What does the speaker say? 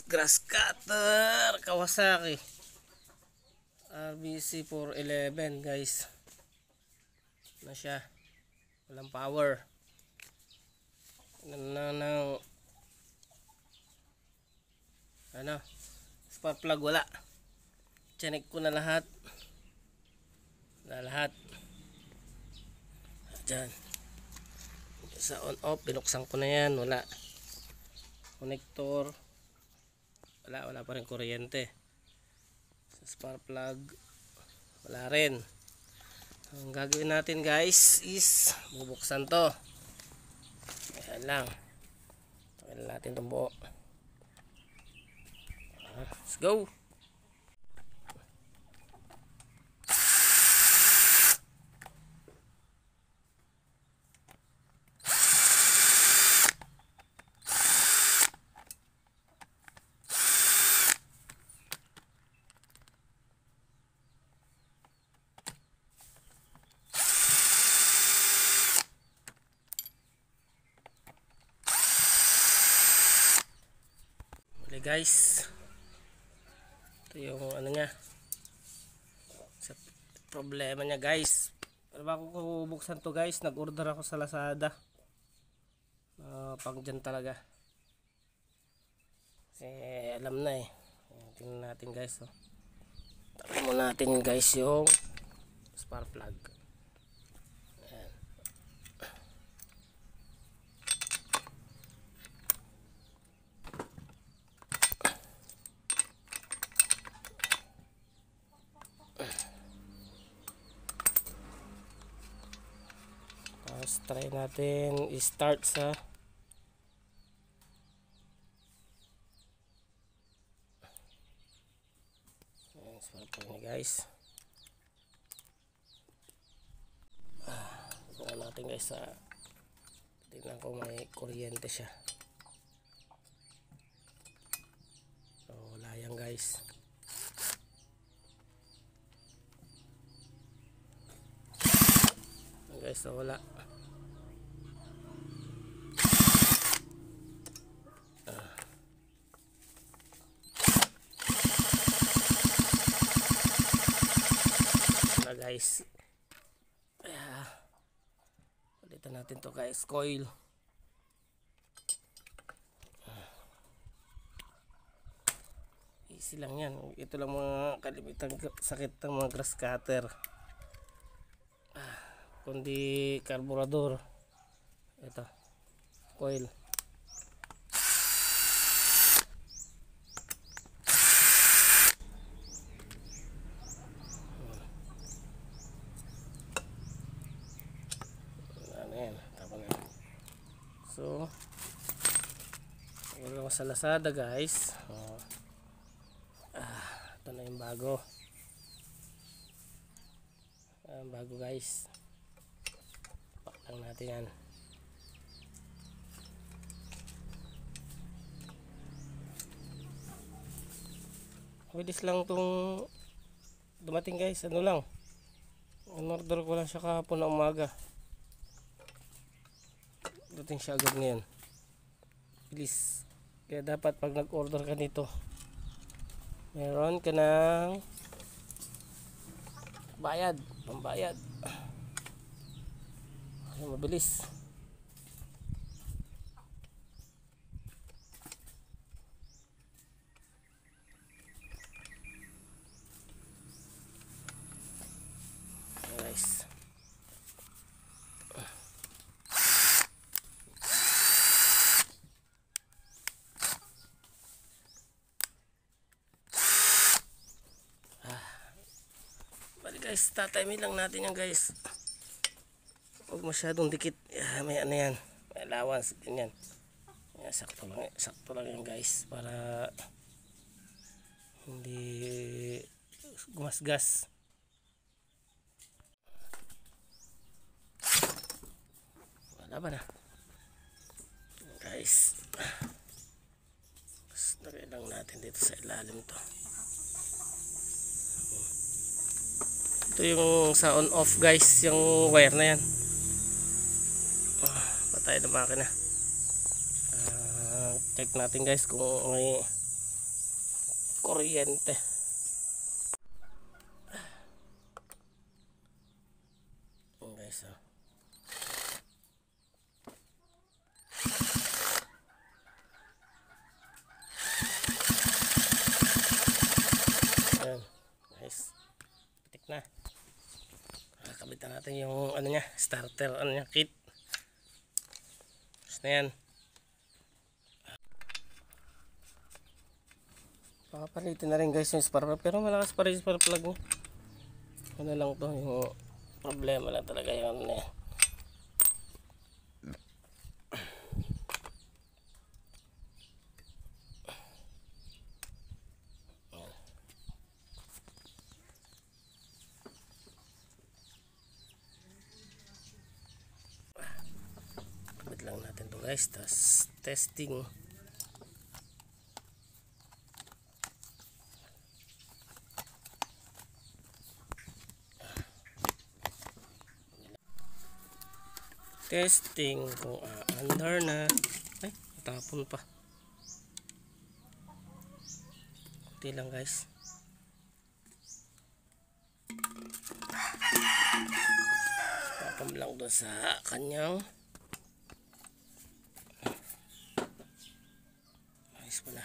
grass cutter Kawasaki RBC 411 guys. Na siya, walang power. Ano, spark plug wala. Chinek ko na lahat. Diyan. Sa on off binuksan ko na yan, wala. Connector wala pa rin kuryente. Sa spark plug wala rin. Ang gagawin natin guys is bubuksan to. Ayan lang. Tagal natin itong buo. Let's go. Guys, ito yung ano niya, sa problema niya guys. Pero bago ko buksan to guys, nag-order ako sa Lazada, pang dyan talaga kasi alam na eh. Tingnan natin guys, tabi mo natin guys yung spark plug. Tapos try natin i-start sa spark plug niya guys. Tingnan natin guys, tingnan ko may kuryente siya. So wala yan guys. Guys, so wala. Guys, palitan natin to guys, coil. Easy lang yan. Ito lang mga kalimitang sakit ng mga grass cutter, kundi carburetor. Ito, coil. So, wala ko sa Lazada guys. Ito na yung bago. Bago guys. Pak lang natin yan. Bilis lang itong dumating guys. Ano lang, in-order ko lang siya kahapon na umaga. Dating siya agad ngayon. Bilis. Kaya dapat pag nag-order ka nito, meron ka ng bayad, pambayad. Ay, mabilis. Guys, guys, tatayimin lang natin yan guys. Huwag masyadong dikit. May ano yan, may allowance ganyan. Sakto lang yan guys, para hindi gumasgas. Wala ba na guys. Lagay lang natin dito sa ilalim to. Ito yung sa on off guys, yung wire na yan. Patay na makina. Check natin guys kung may kuryente. Guys, ayan guys, pitik na. Kabitan natin yung ano niya, starter ano niya, kit. Tapos na yan. Papalitin na rin guys yung spark plug, pero malakas pa rin yung spark plug niya. Ano lang to, yung problema lang talaga yung ano yan. Kabit lang natin to guys, tas testing. Testing kung under na. Ay, tapon pa. Kunti lang guys. Tapon lang doon sa kanyang. Ayos pala.